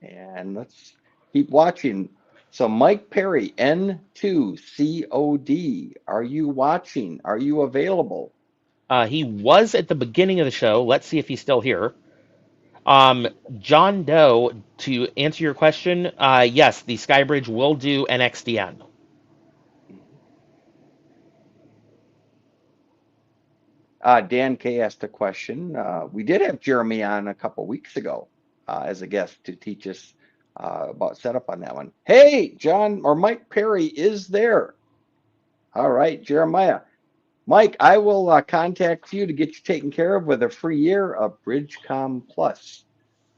And let's keep watching. So Mike Perry, N2COD, are you watching? Are you available? He was at the beginning of the show. Let's see if he's still here. John Doe, to answer your question, yes, the Skybridge will do NXDN. Dan K asked a question. We did have Jeremy on a couple weeks ago as a guest to teach us about setup on that one. Hey, John or Mike Perry is there. All right, Jeremiah. Mike, I will contact you to get you taken care of with a free year of BridgeCom Plus,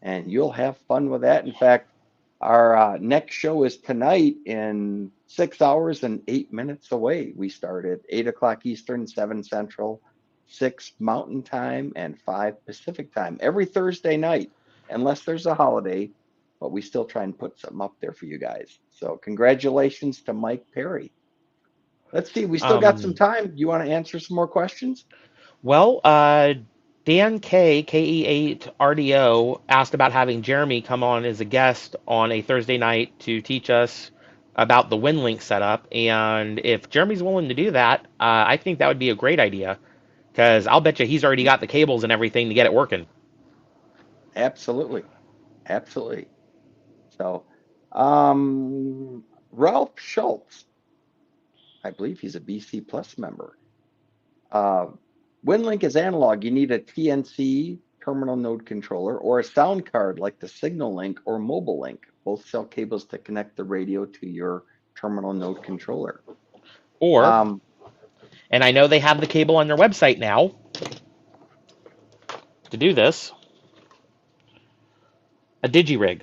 and you'll have fun with that. In fact, our next show is tonight in 6 hours and 8 minutes away. We start at 8 o'clock Eastern, 7 Central, 6 Mountain Time, and 5 Pacific Time every Thursday night, unless there's a holiday, but we still try and put something up there for you guys. So congratulations to Mike Perry. Let's see, we still got some time. You want to answer some more questions? Well, Dan K, KE8RDO, asked about having Jeremy come on as a guest on a Thursday night to teach us about the WinLink setup. And if Jeremy's willing to do that, I think that would be a great idea, because I'll bet you he's already got the cables and everything to get it working. Absolutely. Absolutely. So, Ralph Schultz, I believe he's a BC Plus member. WinLink is analog. You need a TNC terminal node controller or a sound card like the Signal Link or Mobile Link. Both sell cables to connect the radio to your terminal node controller. Or, and I know they have the cable on their website now to do this, a DigiRig.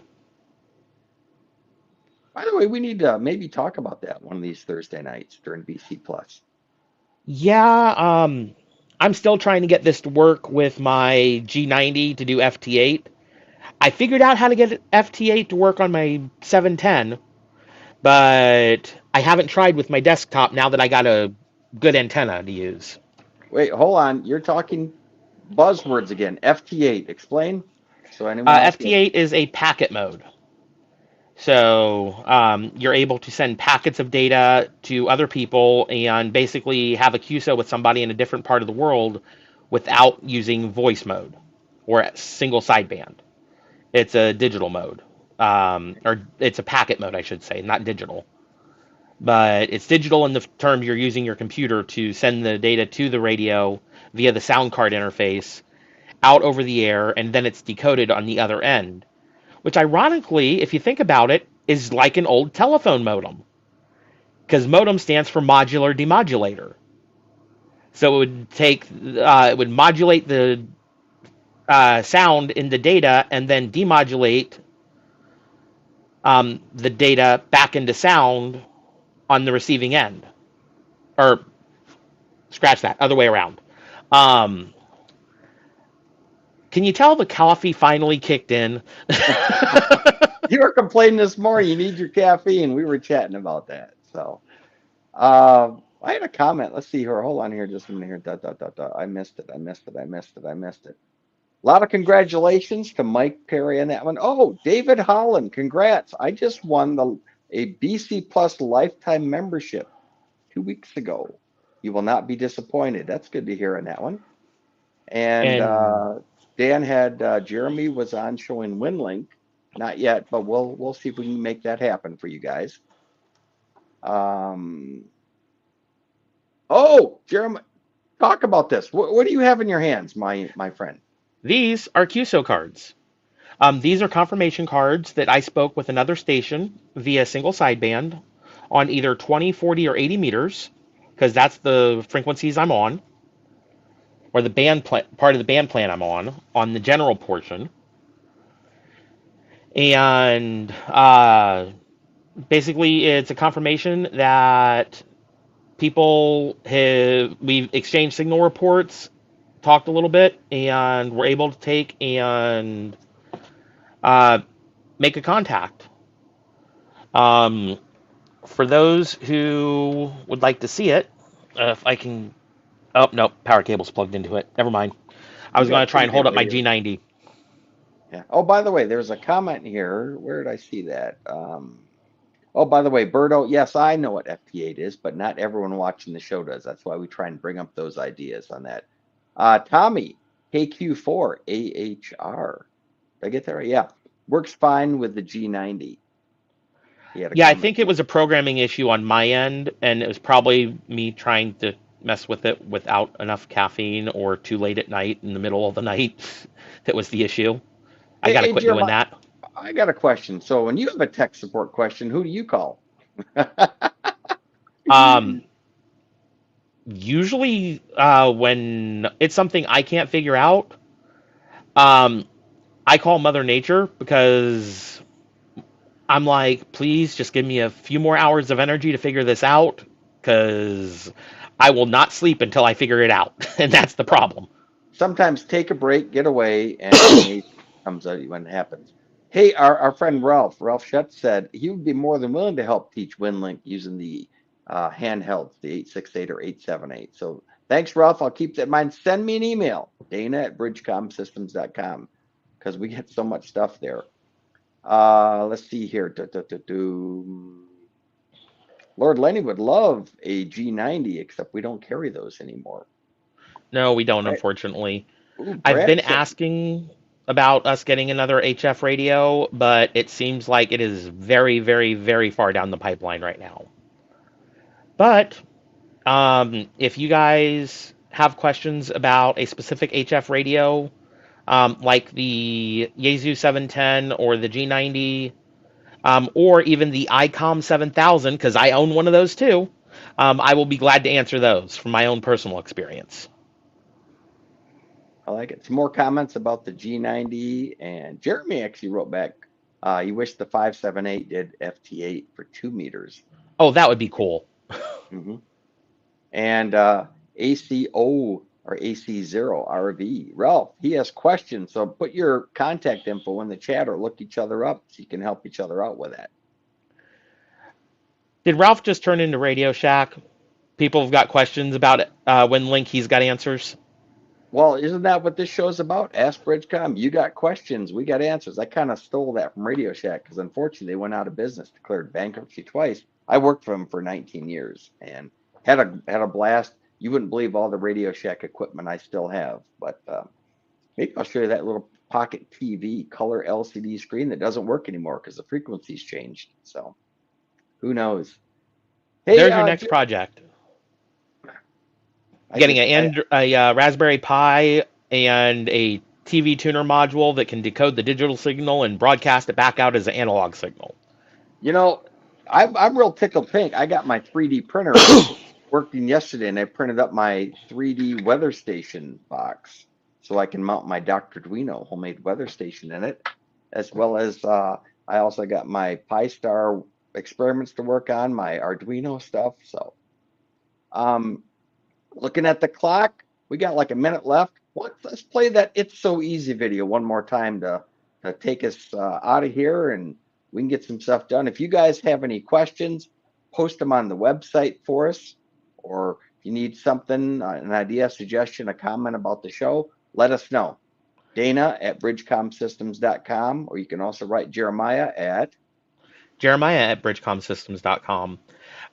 By the way, we need to maybe talk about that one of these Thursday nights during BC Plus. Yeah, I'm still trying to get this to work with my G90 to do FT8. I figured out how to get FT8 to work on my 710, but I haven't tried with my desktop now that I got a good antenna to use. Wait, hold on. You're talking buzzwords again. FT8. Explain. So anyone else FT8 is a packet mode. So you're able to send packets of data to other people and basically have a QSO with somebody in a different part of the world without using voice mode or single sideband. It's a digital mode, or it's a packet mode, I should say, not digital. But it's digital in the term you're using your computer to send the data to the radio via the sound card interface out over the air, and then it's decoded on the other end. Which, ironically, if you think about it, is like an old telephone modem. Because modem stands for modular demodulator. So it would modulate the sound in the data and then demodulate the data back into sound on the receiving end. Or, scratch that, other way around. Can you tell the coffee finally kicked in? You were complaining this morning you need your caffeine. We were chatting about that. So I had a comment. Let's see here. Hold on here just a minute here. I missed it. A lot of congratulations to Mike Perry on that one. Oh, David Holland, congrats. I just won a BC Plus lifetime membership 2 weeks ago. You will not be disappointed. That's good to hear on that one. And Dan had Jeremy was on showing WinLink. Not yet, but we'll see if we can make that happen for you guys. Oh, Jeremy, talk about this. What do you have in your hands, my friend? These are QSO cards. These are confirmation cards that I spoke with another station via single sideband on either 20, 40, or 80 meters, because that's the frequencies I'm on, or the part of the band plan I'm on the general portion. And basically, it's a confirmation that we've exchanged signal reports, talked a little bit, and we're able to take and uh, make a contact. Um, for those who would like to see it, if I can. Oh, no, power cable's plugged into it. Never mind. I You was going got to try pretty and hold good up my radio. G90. Yeah. Oh, by the way, there's a comment here. Where did I see that? Oh, by the way, Birdo, yes, I know what FP8 is, but not everyone watching the show does. That's why we try and bring up those ideas on that. Tommy, KQ4 AHR. Did I get that right? Yeah. Works fine with the G90. He had a Yeah, I comment think it too. was a programming issue on my end, and it was probably me trying to mess with it without enough caffeine or too late at night in the middle of the night that was the issue. I got to Hey, quit doing Jeremiah, that. I got a question. So when you have a tech support question, who do you call? Um, Usually, when it's something I can't figure out, um, I call Mother Nature because I'm like, please just give me a few more hours of energy to figure this out because I will not sleep until I figure it out. And that's the problem. Sometimes take a break, get away, and amazing comes out when it happens. Hey, our friend Ralph Shutt said he would be more than willing to help teach WinLink using the handhelds, the 868 or 878. So thanks, Ralph. I'll keep that in mind. Send me an email, Dana@bridgecomsystems.com, because we get so much stuff there. Let's see here. Lord Lenny would love a G90, except we don't carry those anymore. No, we don't, Brad, unfortunately. ooh, I've been Brad said, asking about us getting another HF radio, but it seems like it is very, very, very far down the pipeline right now. But if you guys have questions about a specific HF radio, like the Yaesu 710 or the G90, or even the ICOM 7000, because I own one of those too, I will be glad to answer those from my own personal experience. I like it. Some more comments about the G90, and Jeremy actually wrote back. He wished the 578 did FT8 for 2 meters. Oh, that would be cool. Hmm. And ACO or AC0 RV. Ralph, he has questions, so put your contact info in the chat or look each other up so you can help each other out with that. Did Ralph just turn into Radio Shack? People have got questions about it. When Link, he's got answers. Well, isn't that what this show's about? Ask BridgeCom. You got questions, we got answers. I kind of stole that from Radio Shack because unfortunately they went out of business, declared bankruptcy twice. I worked for them for 19 years and had a blast. You wouldn't believe all the Radio Shack equipment I still have, but maybe I'll show you that little pocket TV color LCD screen that doesn't work anymore because the frequency's changed. So who knows? Hey, There's your next project. I Getting just I a Raspberry Pi and a TV tuner module that can decode the digital signal and broadcast it back out as an analog signal. You know, I'm real tickled pink. I got my 3D printer working yesterday, and I printed up my 3D weather station box so I can mount my Dr. Duino homemade weather station in it, as well as I also got my Pi-Star experiments to work on, my Arduino stuff. So, looking at the clock, we got like a minute left. Let's play that "It's So Easy" video one more time to take us out of here, and we can get some stuff done. If you guys have any questions, post them on the website for us, or if you need something, an idea, suggestion, a comment about the show, let us know. Dana@bridgecomsystems.com, or you can also write Jeremiah at Jeremiah@bridgecomsystems.com.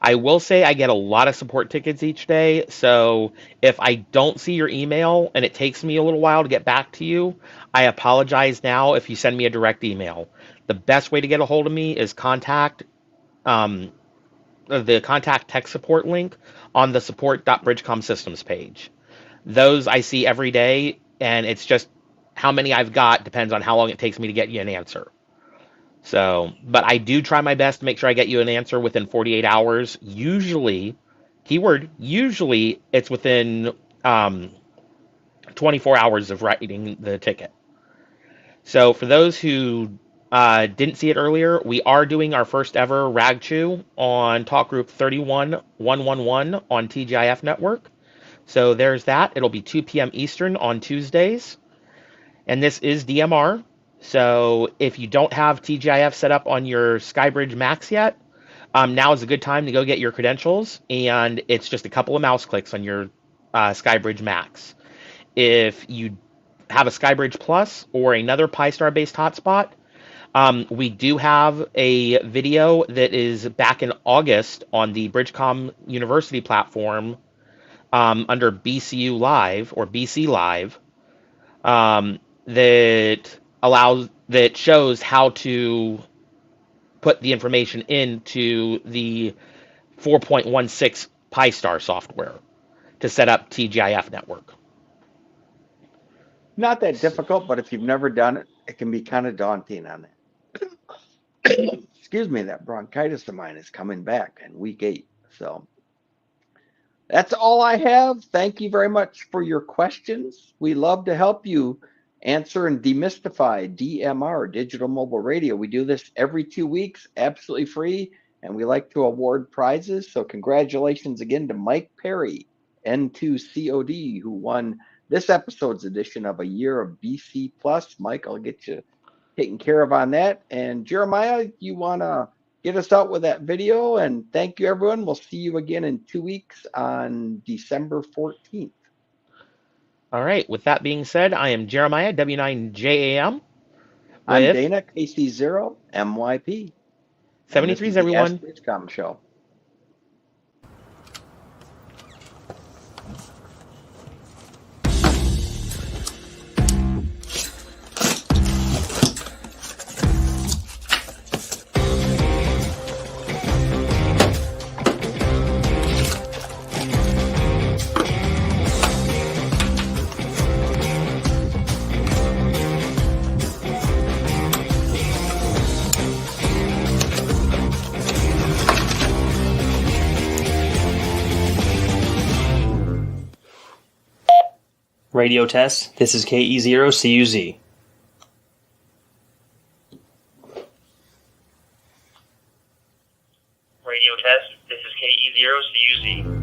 I will say I get a lot of support tickets each day, so if I don't see your email and it takes me a little while to get back to you, I apologize now if you send me a direct email. The best way to get a hold of me is um, the contact tech support link on the support.bridgecomsystems page. Those I see every day, and it's just how many I've got depends on how long it takes me to get you an answer. So, but I do try my best to make sure I get you an answer within 48 hours. Usually, keyword, usually it's within 24 hours of writing the ticket. So, for those who didn't see it earlier, we are doing our first ever Rag Chew on Talk Group 31111 on TGIF Network. So there's that. It'll be 2 p.m. Eastern on Tuesdays. And this is DMR. So if you don't have TGIF set up on your SkyBridge Max yet, now is a good time to go get your credentials. And it's just a couple of mouse clicks on your SkyBridge Max. If you have a SkyBridge Plus or another Pi-Star based hotspot, we do have a video that is back in August on the BridgeCom University platform under BCU Live or BC Live that shows how to put the information into the 4.16 Pi-Star software to set up TGIF network. Not that difficult, but if you've never done it, it can be kind of daunting on that. Excuse me, that bronchitis of mine is coming back in week 8. So that's all I have. Thank you very much for your questions. We love to help you answer and demystify DMR, digital mobile radio. We do this every 2 weeks, absolutely free, and we like to award prizes. So congratulations again to Mike Perry, N2COD, who won this episode's edition of A Year of BC Plus. Mike, I'll get you taken care of on that. And Jeremiah, you want to get us out with that video? And thank you, everyone. We'll see you again in 2 weeks on December 14th. All right. With that being said, I am Jeremiah, W9JAM. I'm Dana, KC0MYP. 73s, the Ask everyone. BridgeCom show. Radio test. This is KE0CUZ. Radio test. This is KE0CUZ.